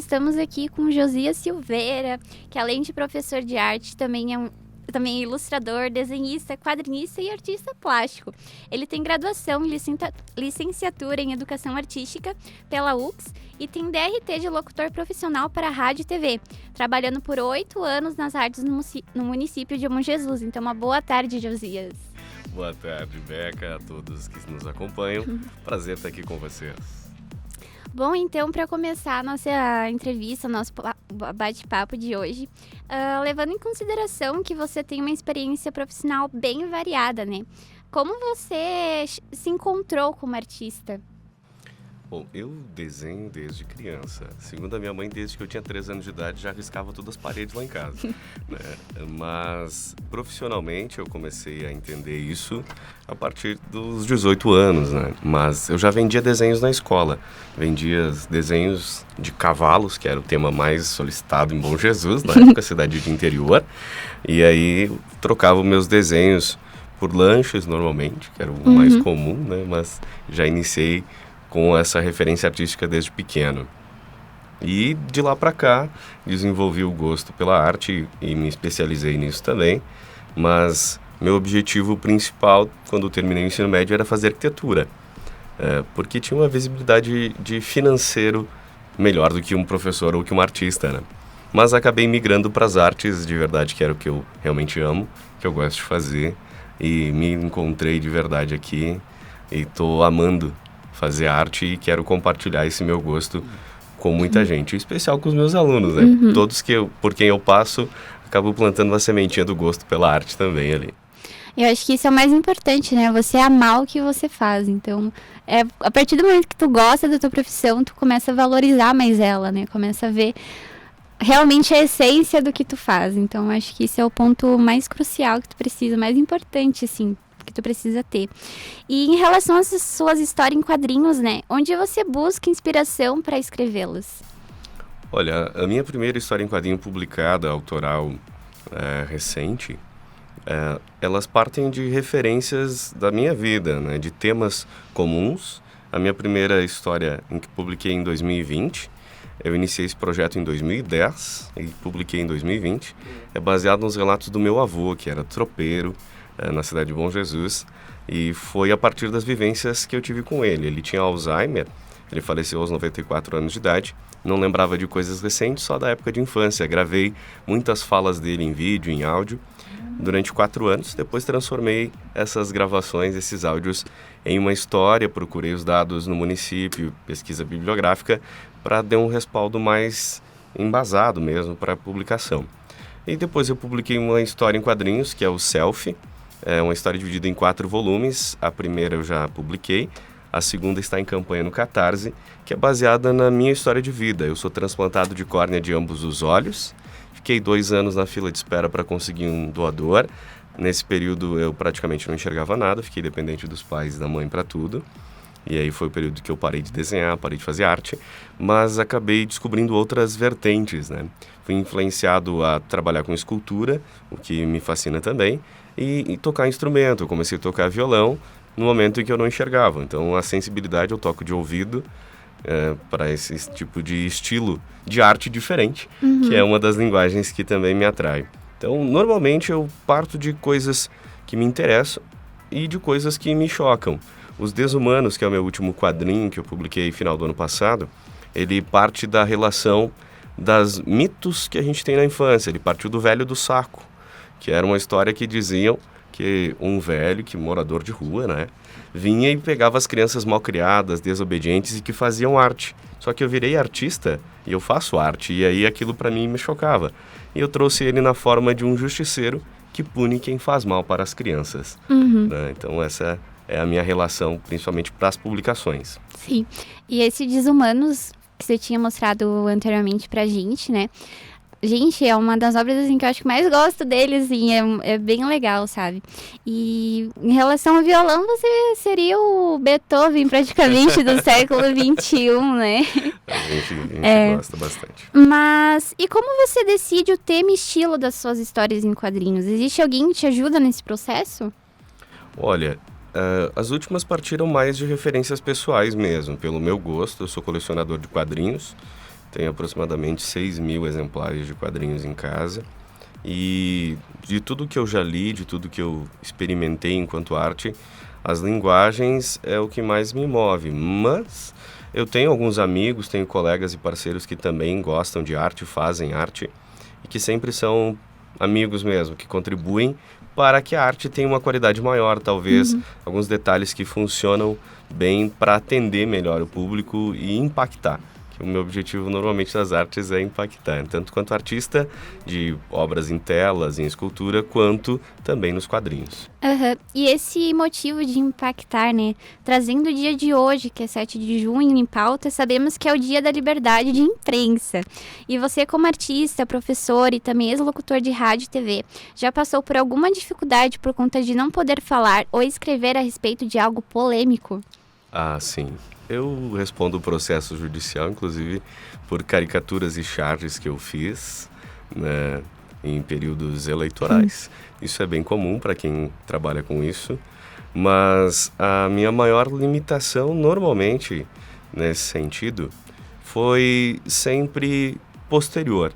estamos aqui com Josias Silveira, que além de professor de arte, também é ilustrador, desenhista, quadrinista e artista plástico. Ele tem graduação e licenciatura em Educação Artística pela UX e tem DRT de locutor profissional para rádio e TV, trabalhando por 8 anos nas artes no município de Bom Jesus. Então, uma boa tarde, Josias. Boa tarde, Beca, a todos que nos acompanham. Prazer estar aqui com vocês. Bom, então, para começar a nossa entrevista, nosso bate-papo de hoje, levando em consideração que você tem uma experiência profissional bem variada, né? Como você se encontrou como artista? Bom, eu desenho desde criança. Segundo a minha mãe, desde que eu tinha 3 anos de idade, já riscava todas as paredes lá em casa. Né? Mas, profissionalmente, eu comecei a entender isso a partir dos 18 anos, né? Mas eu já vendia desenhos na escola. Vendia desenhos de cavalos, que era o tema mais solicitado em Bom Jesus, na época, cidade de interior. E aí, trocava os meus desenhos por lanches, normalmente, que era o mais comum, né? Mas já iniciei com essa referência artística desde pequeno. E de lá para cá, desenvolvi o gosto pela arte e me especializei nisso também, mas meu objetivo principal, quando eu terminei o ensino médio, era fazer arquitetura, porque tinha uma visibilidade de financeiro melhor do que um professor ou que um artista, né? Mas acabei migrando para as artes de verdade, que era o que eu realmente amo, que eu gosto de fazer, e me encontrei de verdade aqui e estou amando fazer arte e quero compartilhar esse meu gosto com muita gente, em especial com os meus alunos, né? Todos por quem eu passo, acabo plantando uma sementinha do gosto pela arte também ali. Eu acho que isso é o mais importante, né? Você amar o que você faz. Então, a partir do momento que tu gosta da tua profissão, tu começa a valorizar mais ela, né? Começa a ver realmente a essência do que tu faz. Então, acho que esse é o ponto mais crucial que tu precisa, mais importante, assim, que tu precisa ter. E em relação às suas histórias em quadrinhos, né? Onde você busca inspiração para escrevê-las? Olha, a minha primeira história em quadrinho publicada, autoral, recente, elas partem de referências da minha vida, né? De temas comuns. A minha primeira história em que publiquei em 2020, eu iniciei esse projeto em 2010 e publiquei em 2020, é baseado nos relatos do meu avô, que era tropeiro, na cidade de Bom Jesus, e foi a partir das vivências que eu tive com ele. Ele tinha Alzheimer, ele faleceu aos 94 anos de idade, não lembrava de coisas recentes, só da época de infância. Gravei muitas falas dele em vídeo, em áudio, durante 4 anos. Depois transformei essas gravações, esses áudios, em uma história, procurei os dados no município, pesquisa bibliográfica, para dar um respaldo mais embasado mesmo para a publicação. E depois eu publiquei uma história em quadrinhos, que é o Selfie. É uma história dividida em 4 volumes. A primeira eu já publiquei, a segunda está em campanha no Catarse, que é baseada na minha história de vida. Eu sou transplantado de córnea de ambos os olhos, fiquei 2 anos na fila de espera para conseguir um doador. Nesse período eu praticamente não enxergava nada, fiquei dependente dos pais e da mãe para tudo. E aí foi o período que eu parei de desenhar, parei de fazer arte, mas acabei descobrindo outras vertentes, né? Fui influenciado a trabalhar com escultura, o que me fascina também, e tocar instrumento. Eu comecei a tocar violão no momento em que eu não enxergava. Então, a sensibilidade eu toco de ouvido para esse tipo de estilo de arte diferente, que é uma das linguagens que também me atrai. Então, normalmente eu parto de coisas que me interessam e de coisas que me chocam. Os Desumanos, que é o meu último quadrinho que eu publiquei no final do ano passado, ele parte da relação das mitos que a gente tem na infância. Ele partiu do velho do saco, que era uma história que diziam que um velho, que morador de rua, né, vinha e pegava as crianças malcriadas, desobedientes e que faziam arte. Só que eu virei artista e eu faço arte, e aí aquilo para mim me chocava. E eu trouxe ele na forma de um justiceiro que pune quem faz mal para as crianças. Né? Então essa é a minha relação, principalmente para as publicações. Sim. E esse Desumanos que você tinha mostrado anteriormente pra gente, né? Gente, é uma das obras assim, que eu acho que mais gosto dele, assim, é bem legal, sabe? E em relação ao violão, você seria o Beethoven praticamente do século XXI, né? A gente gosta bastante. Mas, e como você decide o tema e estilo das suas histórias em quadrinhos? Existe alguém que te ajuda nesse processo? Olha, as últimas partiram mais de referências pessoais mesmo, pelo meu gosto. Eu sou colecionador de quadrinhos, tenho aproximadamente 6.000 exemplares de quadrinhos em casa. E de tudo que eu já li, de tudo que eu experimentei enquanto arte, as linguagens é o que mais me move. Mas eu tenho alguns amigos, tenho colegas e parceiros que também gostam de arte, fazem arte, e que sempre são amigos mesmo, que contribuem para que a arte tenha uma qualidade maior, talvez alguns detalhes que funcionam bem para atender melhor o público e impactar. Que o meu objetivo normalmente nas artes é impactar, tanto quanto artista de obras em telas, em escultura, quanto também nos quadrinhos. E esse motivo de impactar, né? Trazendo o dia de hoje, que é 7 de junho, em pauta, sabemos que é o dia da liberdade de imprensa. E você, como artista, professor e também ex-locutor de rádio e TV, já passou por alguma dificuldade por conta de não poder falar ou escrever a respeito de algo polêmico? Ah, sim. Eu respondo o processo judicial, inclusive, por caricaturas e charges que eu fiz, né, em períodos eleitorais. Isso é bem comum para quem trabalha com isso, mas a minha maior limitação, normalmente, nesse sentido, foi sempre posterior.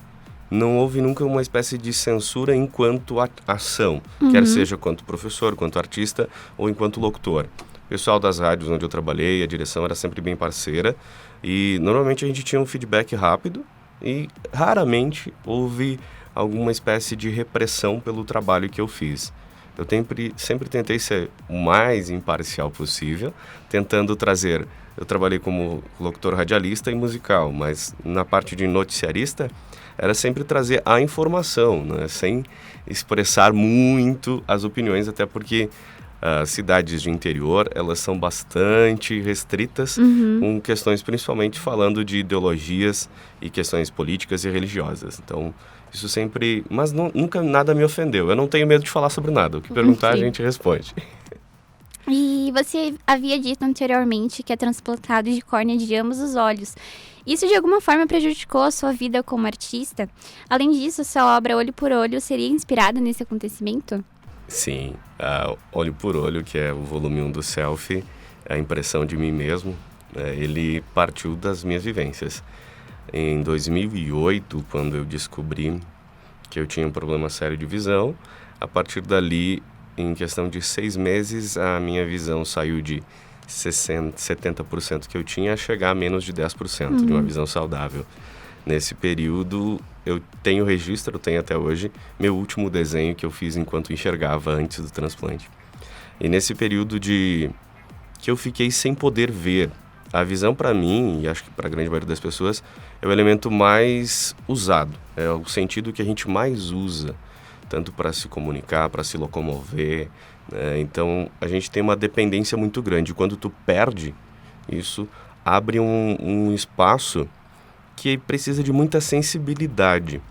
Não houve nunca uma espécie de censura enquanto ação, quer seja quanto professor, quanto artista ou enquanto locutor. O pessoal das rádios onde eu trabalhei, a direção era sempre bem parceira e normalmente a gente tinha um feedback rápido e raramente houve alguma espécie de repressão pelo trabalho que eu fiz. Eu sempre tentei ser o mais imparcial possível, tentando trazer... Eu trabalhei como locutor radialista e musical, mas na parte de noticiarista era sempre trazer a informação, né? Sem expressar muito as opiniões, até porque... As cidades de interior, elas são bastante restritas, com questões principalmente falando de ideologias e questões políticas e religiosas. Então, isso sempre... Mas nunca nada me ofendeu. Eu não tenho medo de falar sobre nada. O que perguntar, a gente responde. E você havia dito anteriormente que é transplantado de córnea de ambos os olhos. Isso de alguma forma prejudicou a sua vida como artista? Além disso, sua obra Olho por Olho seria inspirada nesse acontecimento? Sim, Olho por Olho, que é o volume 1 do Selfie, a impressão de mim mesmo, ele partiu das minhas vivências. Em 2008, quando eu descobri que eu tinha um problema sério de visão, a partir dali, em questão de 6 meses, a minha visão saiu de 70% que eu tinha a chegar a menos de 10% de uma visão saudável. Nesse período, eu tenho registro, eu tenho até hoje, meu último desenho que eu fiz enquanto enxergava antes do transplante. E nesse período que eu fiquei sem poder ver, a visão para mim, e acho que para a grande maioria das pessoas, é o elemento mais usado, é o sentido que a gente mais usa, tanto para se comunicar, para se locomover, né? Então, a gente tem uma dependência muito grande. Quando tu perde, isso abre um espaço que precisa de muita sensibilidade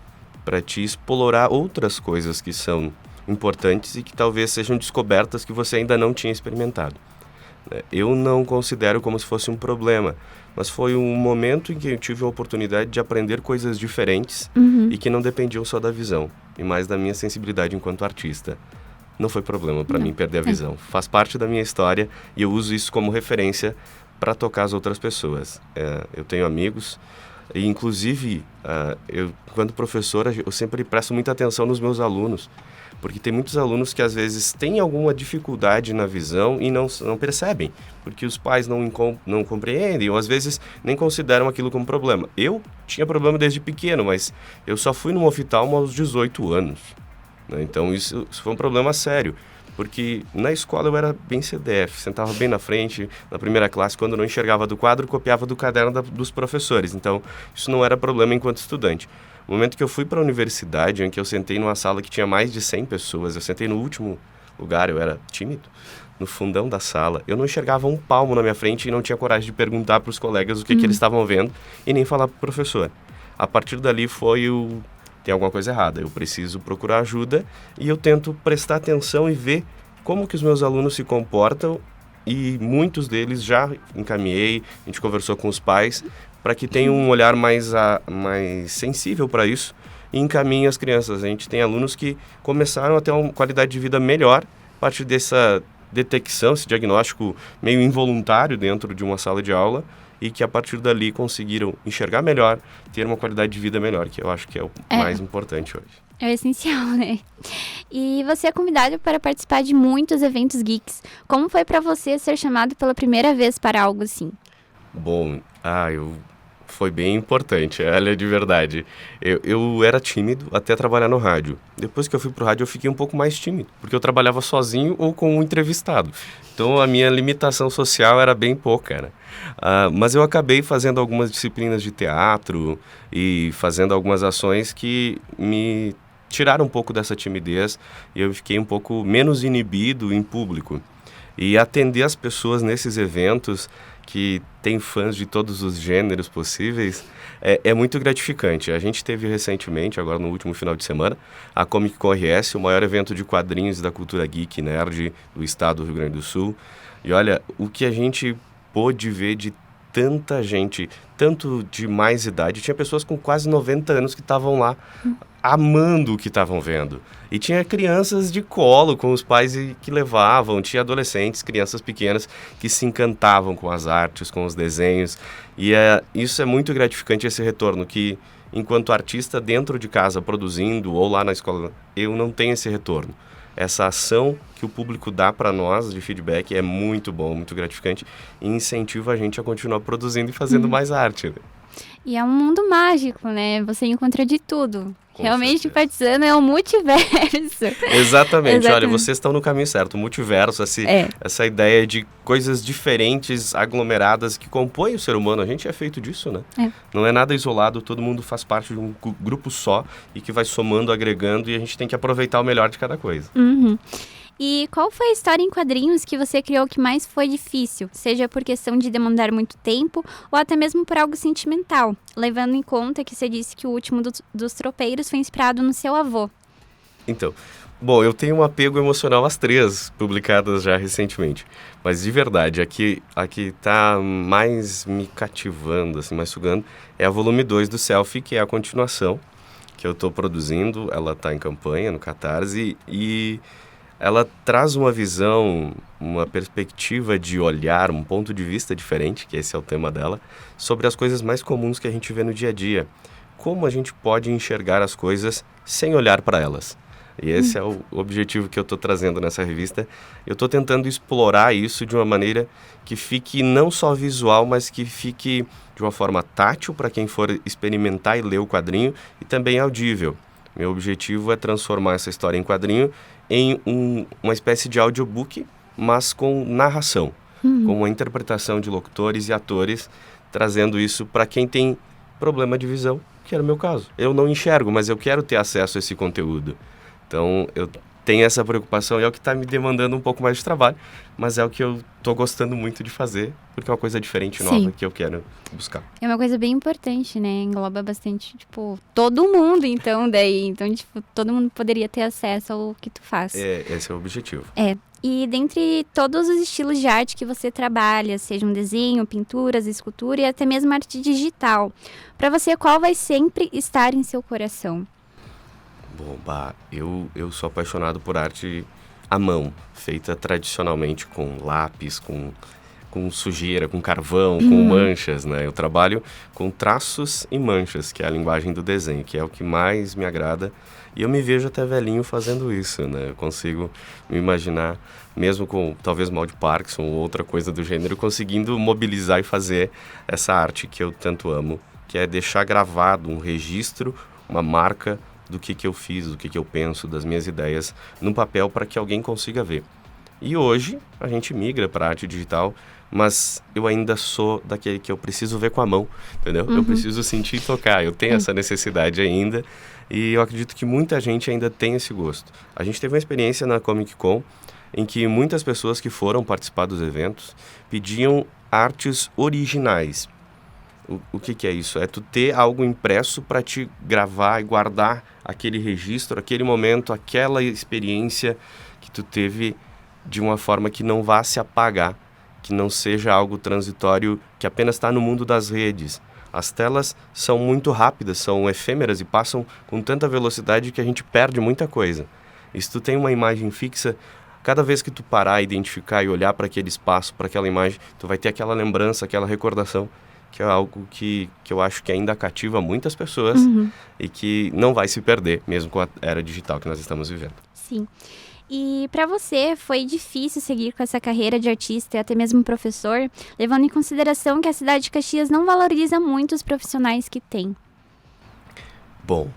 para te explorar outras coisas que são importantes e que talvez sejam descobertas que você ainda não tinha experimentado. Eu não considero como se fosse um problema, mas foi um momento em que eu tive a oportunidade de aprender coisas diferentes e que não dependiam só da visão, e mais da minha sensibilidade enquanto artista. Não foi problema para mim perder a visão. Faz parte da minha história e eu uso isso como referência para tocar as outras pessoas. Eu tenho amigos... E, inclusive, quando professora, eu sempre presto muita atenção nos meus alunos, porque tem muitos alunos que, às vezes, têm alguma dificuldade na visão e não percebem, porque os pais não compreendem ou, às vezes, nem consideram aquilo como problema. Eu tinha problema desde pequeno, mas eu só fui no oftalmo aos 18 anos. Né? Então, isso foi um problema sério. Porque na escola eu era bem CDF, sentava bem na frente, na primeira classe, quando não enxergava do quadro, copiava do caderno dos professores. Então, isso não era problema enquanto estudante. No momento que eu fui para a universidade, em que eu sentei numa sala que tinha mais de 100 pessoas, eu sentei no último lugar, eu era tímido, no fundão da sala. Eu não enxergava um palmo na minha frente e não tinha coragem de perguntar para os colegas o que eles estavam vendo e nem falar para o professor. A partir dali tem alguma coisa errada, eu preciso procurar ajuda e eu tento prestar atenção e ver como que os meus alunos se comportam e muitos deles já encaminhei, a gente conversou com os pais para que tenham um olhar mais sensível para isso e encaminhem as crianças. A gente tem alunos que começaram a ter uma qualidade de vida melhor a partir detecção, esse diagnóstico meio involuntário dentro de uma sala de aula e que a partir dali conseguiram enxergar melhor, ter uma qualidade de vida melhor, que eu acho que é o mais importante hoje. É o essencial, né? E você é convidado para participar de muitos eventos geeks. Como foi para você ser chamado pela primeira vez para algo assim? Bom, foi bem importante, olha, de verdade. Eu era tímido até trabalhar no rádio. Depois que eu fui pro rádio, eu fiquei um pouco mais tímido, porque eu trabalhava sozinho ou com um entrevistado. Então, a minha limitação social era bem pouca, né? Mas eu acabei fazendo algumas disciplinas de teatro e fazendo algumas ações que me tiraram um pouco dessa timidez e eu fiquei um pouco menos inibido em público. E atender as pessoas nesses eventos que tem fãs de todos os gêneros possíveis, é muito gratificante. A gente teve recentemente, agora no último final de semana, a Comic Con RS, o maior evento de quadrinhos da cultura geek nerd do estado do Rio Grande do Sul. E olha, o que a gente pôde ver de tanta gente, tanto de mais idade, tinha pessoas com quase 90 anos que estavam lá amando o que estavam vendo. E tinha crianças de colo com os pais que levavam, tinha adolescentes, crianças pequenas que se encantavam com as artes, com os desenhos. E isso é muito gratificante, esse retorno, que enquanto artista dentro de casa produzindo ou lá na escola, eu não tenho esse retorno. Essa ação que o público dá para nós de feedback é muito bom, muito gratificante e incentiva a gente a continuar produzindo e fazendo mais arte. Né? E é um mundo mágico, né? Você encontra de tudo. Com Realmente, certeza. Partizano é um multiverso. Exatamente. Olha, vocês estão no caminho certo. O multiverso, essa ideia de coisas diferentes, aglomeradas, que compõem o ser humano. A gente é feito disso, né? Não é nada isolado, todo mundo faz parte de um grupo só e que vai somando, agregando, e a gente tem que aproveitar o melhor de cada coisa. Uhum. E qual foi a história em quadrinhos que você criou que mais foi difícil? Seja por questão de demandar muito tempo ou até mesmo por algo sentimental, levando em conta que você disse que o último dos tropeiros foi inspirado no seu avô. Então, bom, eu tenho um apego emocional às 3 publicadas já recentemente. Mas de verdade, a que tá mais me cativando, assim, mais sugando, é a volume 2 do Selfie, que é a continuação que eu estou produzindo. Ela está em campanha no Catarse e ela traz uma visão, uma perspectiva de olhar, um ponto de vista diferente, que esse é o tema dela, sobre as coisas mais comuns que a gente vê no dia a dia. Como a gente pode enxergar as coisas sem olhar para elas. E esse é o objetivo que eu estou trazendo nessa revista. Eu estou tentando explorar isso de uma maneira que fique não só visual, mas que fique de uma forma tátil para quem for experimentar e ler o quadrinho, e também audível. Meu objetivo é transformar essa história em quadrinho em uma espécie de audiobook, mas com narração, com uma interpretação de locutores e atores, trazendo isso para quem tem problema de visão, que era o meu caso. Eu não enxergo, mas eu quero ter acesso a esse conteúdo. Então, eu tenho essa preocupação e é o que está me demandando um pouco mais de trabalho, mas é o que eu estou gostando muito de fazer, porque é uma coisa diferente, nova, que eu quero buscar. É uma coisa bem importante, né? Engloba bastante, todo mundo, então, daí. Então, todo mundo poderia ter acesso ao que tu faz. Esse é o objetivo. E dentre todos os estilos de arte que você trabalha, seja um desenho, pinturas, escultura e até mesmo arte digital, para você, qual vai sempre estar em seu coração? Bom, eu sou apaixonado por arte à mão, feita tradicionalmente com lápis, com sujeira, com carvão, com manchas, né? Eu trabalho com traços e manchas, que é a linguagem do desenho, que é o que mais me agrada. E eu me vejo até velhinho fazendo isso, né? Eu consigo me imaginar, mesmo com talvez mal de Parkinson ou outra coisa do gênero, conseguindo mobilizar e fazer essa arte que eu tanto amo, que é deixar gravado um registro, uma marca do que eu fiz, do que eu penso, das minhas ideias, num papel para que alguém consiga ver. E hoje a gente migra para a arte digital, mas eu ainda sou daquele que eu preciso ver com a mão, entendeu? Eu preciso sentir e tocar, eu tenho essa necessidade ainda, e eu acredito que muita gente ainda tem esse gosto. A gente teve uma experiência na Comic Con em que muitas pessoas que foram participar dos eventos pediam artes originais. O que é isso? É tu ter algo impresso para te gravar e guardar aquele registro, aquele momento, aquela experiência que tu teve de uma forma que não vá se apagar, que não seja algo transitório que apenas está no mundo das redes. As telas são muito rápidas, são efêmeras e passam com tanta velocidade que a gente perde muita coisa. E se tu tem uma imagem fixa, cada vez que tu parar, identificar e olhar para aquele espaço, para aquela imagem, tu vai ter aquela lembrança, aquela recordação, que é algo que eu acho que ainda cativa muitas pessoas e que não vai se perder, mesmo com a era digital que nós estamos vivendo. Sim. E para você, foi difícil seguir com essa carreira de artista e até mesmo professor, levando em consideração que a cidade de Caxias não valoriza muito os profissionais que tem? Bom,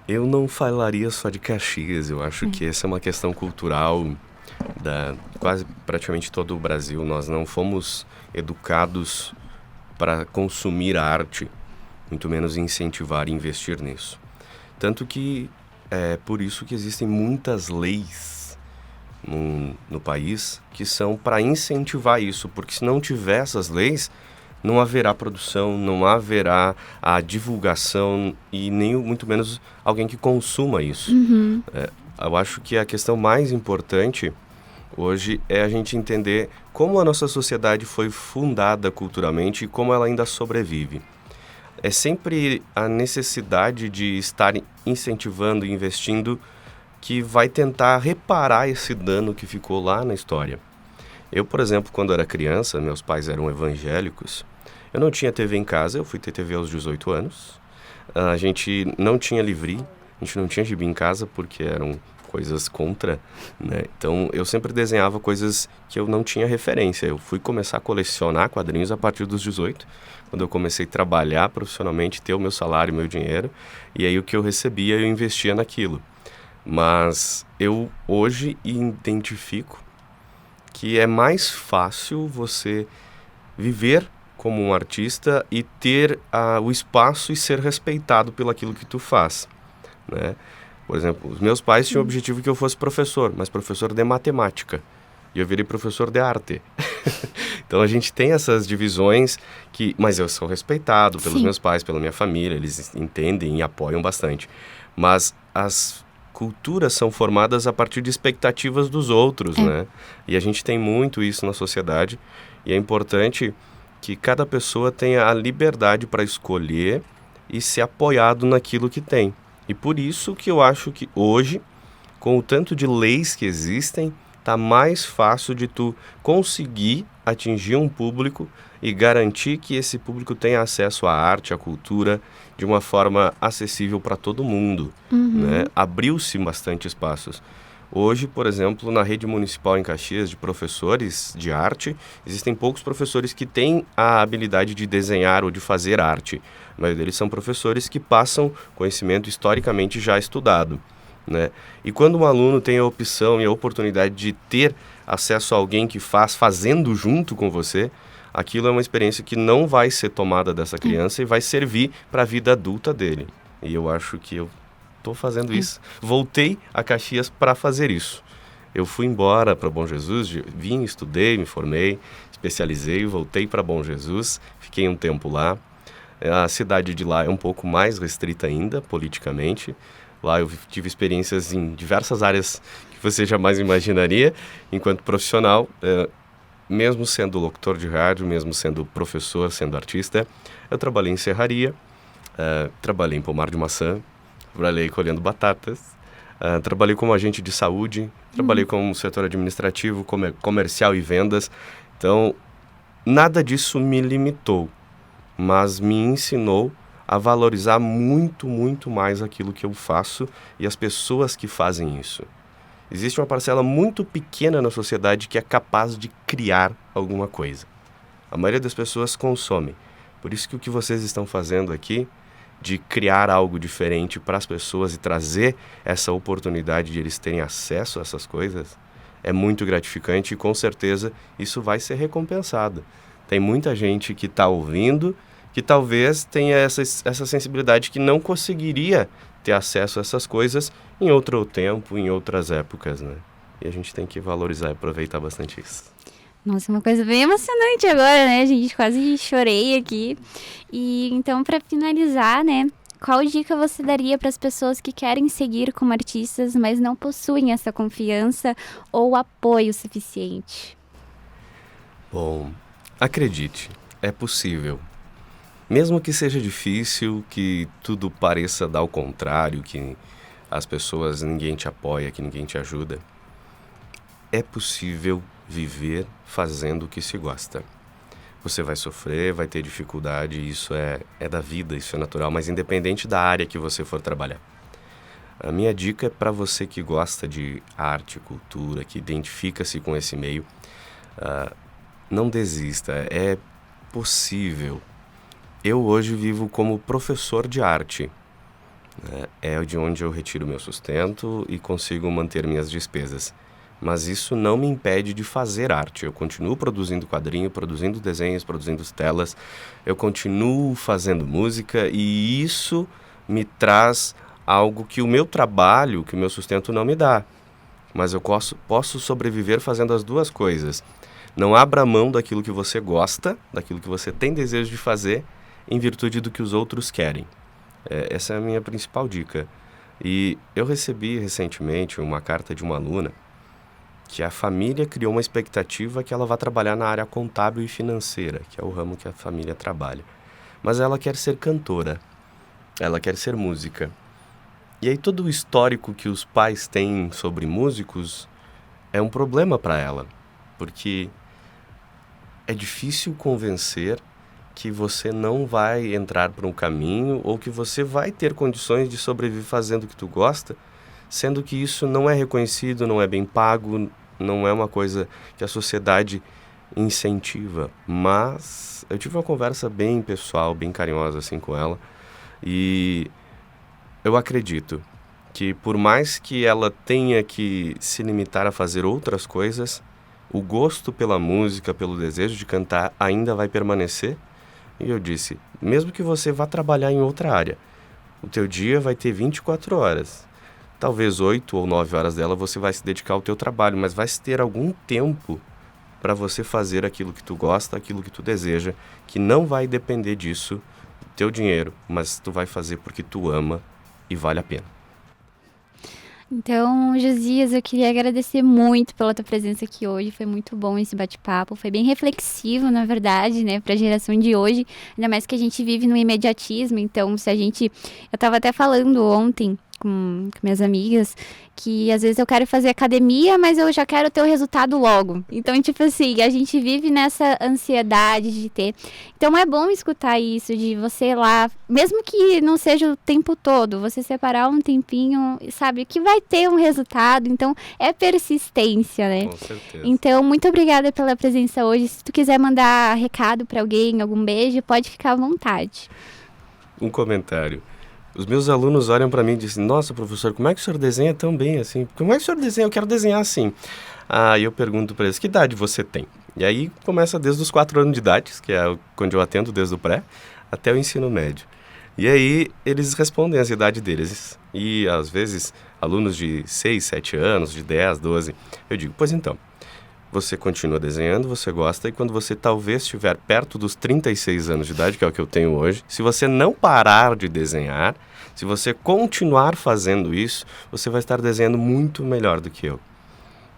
eu não falaria só de Caxias, eu acho que essa é uma questão cultural da quase praticamente todo o Brasil. Nós não fomos educados para consumir a arte, muito menos incentivar e investir nisso. Tanto que é por isso que existem muitas leis no país que são para incentivar isso, porque se não tiver essas leis, não haverá produção, não haverá a divulgação e nem muito menos alguém que consuma isso. Eu acho que a questão mais importante hoje é a gente entender como a nossa sociedade foi fundada culturalmente e como ela ainda sobrevive. É sempre a necessidade de estar incentivando e investindo que vai tentar reparar esse dano que ficou lá na história. Eu, por exemplo, quando era criança, meus pais eram evangélicos, eu não tinha TV em casa, eu fui ter TV aos 18 anos. A gente não tinha livri, a gente não tinha gibi em casa porque eram coisas contra, né? Então, eu sempre desenhava coisas que eu não tinha referência. Eu fui começar a colecionar quadrinhos a partir dos 18, quando eu comecei a trabalhar profissionalmente, ter o meu salário, meu dinheiro, e aí o que eu recebia eu investia naquilo. Mas eu hoje identifico que é mais fácil você viver como um artista e ter o espaço e ser respeitado pelo aquilo que tu faz, né? Por exemplo, os meus pais tinham o objetivo que eu fosse professor, mas professor de matemática. E eu virei professor de arte. Então a gente tem essas divisões mas eu sou respeitado pelos meus pais, pela minha família, eles entendem e apoiam bastante. Mas as culturas são formadas a partir de expectativas dos outros, né? E a gente tem muito isso na sociedade e é importante que cada pessoa tenha a liberdade para escolher e ser apoiado naquilo que tem. E por isso que eu acho que hoje, com o tanto de leis que existem, tá mais fácil de tu conseguir atingir um público e garantir que esse público tenha acesso à arte, à cultura, de uma forma acessível para todo mundo, né? Abriu-se bastante espaços. Hoje, por exemplo, na rede municipal em Caxias de professores de arte, existem poucos professores que têm a habilidade de desenhar ou de fazer arte. A maioria deles são professores que passam conhecimento historicamente já estudado, né? E quando um aluno tem a opção e a oportunidade de ter acesso a alguém que fazendo junto com você, aquilo é uma experiência que não vai ser tomada dessa criança e vai servir para a vida adulta dele. E eu acho que eu estou fazendo isso. Voltei a Caxias para fazer isso. Eu fui embora para Bom Jesus, vim, estudei, me formei, especializei, voltei para Bom Jesus, fiquei um tempo lá. A cidade de lá é um pouco mais restrita ainda, politicamente. Lá eu tive experiências em diversas áreas que você jamais imaginaria, enquanto profissional. Mesmo sendo locutor de rádio, mesmo sendo professor, sendo artista, eu trabalhei em serraria, trabalhei em pomar de maçã, trabalhei colhendo batatas, trabalhei como agente de saúde, trabalhei como setor administrativo, comercial e vendas. Então, nada disso me limitou, mas me ensinou a valorizar muito, muito mais aquilo que eu faço e as pessoas que fazem isso. Existe uma parcela muito pequena na sociedade que é capaz de criar alguma coisa. A maioria das pessoas consome. Por isso que o que vocês estão fazendo aqui, de criar algo diferente para as pessoas e trazer essa oportunidade de eles terem acesso a essas coisas, é muito gratificante e com certeza isso vai ser recompensado. Tem muita gente que está ouvindo, que talvez tenha essa sensibilidade que não conseguiria ter acesso a essas coisas em outro tempo, em outras épocas, né? E a gente tem que valorizar e aproveitar bastante isso. Nossa, uma coisa bem emocionante agora, né, gente? Quase chorei aqui. E então, para finalizar, né, qual dica você daria para as pessoas que querem seguir como artistas, mas não possuem essa confiança ou apoio suficiente? Bom, acredite, é possível. Mesmo que seja difícil, que tudo pareça dar ao contrário, que as pessoas, ninguém te apoia, que ninguém te ajuda, é possível viver fazendo o que se gosta. Você vai sofrer, vai ter dificuldade, isso é da vida, isso é natural, mas independente da área que você for trabalhar. A minha dica é para você que gosta de arte, cultura, que identifica-se com esse meio, não desista, é possível. Eu hoje vivo como professor de arte, né? É de onde eu retiro meu sustento e consigo manter minhas despesas. Mas isso não me impede de fazer arte. Eu continuo produzindo quadrinho, produzindo desenhos, produzindo telas. Eu continuo fazendo música e isso me traz algo que o meu trabalho, que o meu sustento não me dá. Mas eu posso sobreviver fazendo as duas coisas. Não abra mão daquilo que você gosta, daquilo que você tem desejo de fazer, em virtude do que os outros querem. Essa é a minha principal dica. E eu recebi recentemente uma carta de uma aluna que a família criou uma expectativa que ela vai trabalhar na área contábil e financeira, que é o ramo que a família trabalha. Mas ela quer ser cantora, ela quer ser música. E aí todo o histórico que os pais têm sobre músicos é um problema para ela, porque é difícil convencer que você não vai entrar por um caminho ou que você vai ter condições de sobreviver fazendo o que tu gosta, sendo que isso não é reconhecido, não é bem pago, não é uma coisa que a sociedade incentiva. Mas eu tive uma conversa bem pessoal, bem carinhosa assim com ela, e eu acredito que por mais que ela tenha que se limitar a fazer outras coisas, o gosto pela música, pelo desejo de cantar ainda vai permanecer. E eu disse, mesmo que você vá trabalhar em outra área, o teu dia vai ter 24 horas. Talvez 8 ou 9 horas dela você vai se dedicar ao teu trabalho, mas vai ter algum tempo para você fazer aquilo que tu gosta, aquilo que tu deseja, que não vai depender disso, do teu dinheiro, mas tu vai fazer porque tu ama e vale a pena. Então, Josias, eu queria agradecer muito pela tua presença aqui hoje. Foi muito bom esse bate-papo. Foi bem reflexivo, na verdade, né, para a geração de hoje. Ainda mais que a gente vive no imediatismo. Então, se a gente... Eu estava até falando ontem com minhas amigas que às vezes eu quero fazer academia, mas eu já quero ter o resultado logo. Então, tipo assim, a gente vive nessa ansiedade de ter. Então, é bom escutar isso, de você ir lá, mesmo que não seja o tempo todo, você separar um tempinho, sabe, que vai ter um resultado. Então, é persistência, né? Com certeza. Então, muito obrigada pela presença hoje. Se tu quiser mandar recado para alguém, algum beijo, pode ficar à vontade. Um comentário. Os meus alunos olham para mim e dizem, nossa, professor, como é que o senhor desenha tão bem assim? Como é que o senhor desenha? Eu quero desenhar assim. Aí eu pergunto para eles, que idade você tem? E aí começa desde os 4 anos de idade, que é quando eu atendo desde o pré, até o ensino médio. E aí eles respondem as idades deles. E às vezes, alunos de 6, 7 anos, de 10, 12, eu digo, pois então, você continua desenhando, você gosta, e quando você talvez estiver perto dos 36 anos de idade, que é o que eu tenho hoje, se você não parar de desenhar, se você continuar fazendo isso, você vai estar desenhando muito melhor do que eu.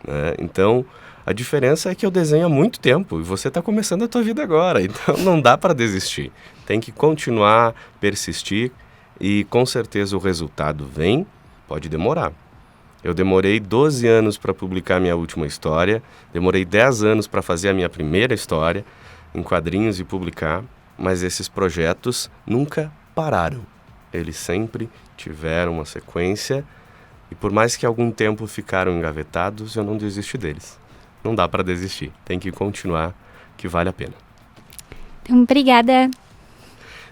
Né? Então, a diferença é que eu desenho há muito tempo e você está começando a tua vida agora, então não dá para desistir. Tem que continuar, persistir e com certeza o resultado vem, pode demorar. Eu demorei 12 anos para publicar minha última história, demorei 10 anos para fazer a minha primeira história em quadrinhos e publicar, mas esses projetos nunca pararam. Eles sempre tiveram uma sequência e por mais que algum tempo ficaram engavetados, eu não desisti deles. Não dá para desistir, tem que continuar, que vale a pena. Então, obrigada.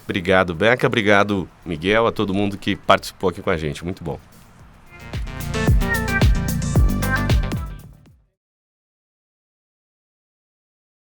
Obrigado, Beca, obrigado, Miguel, a todo mundo que participou aqui com a gente, muito bom.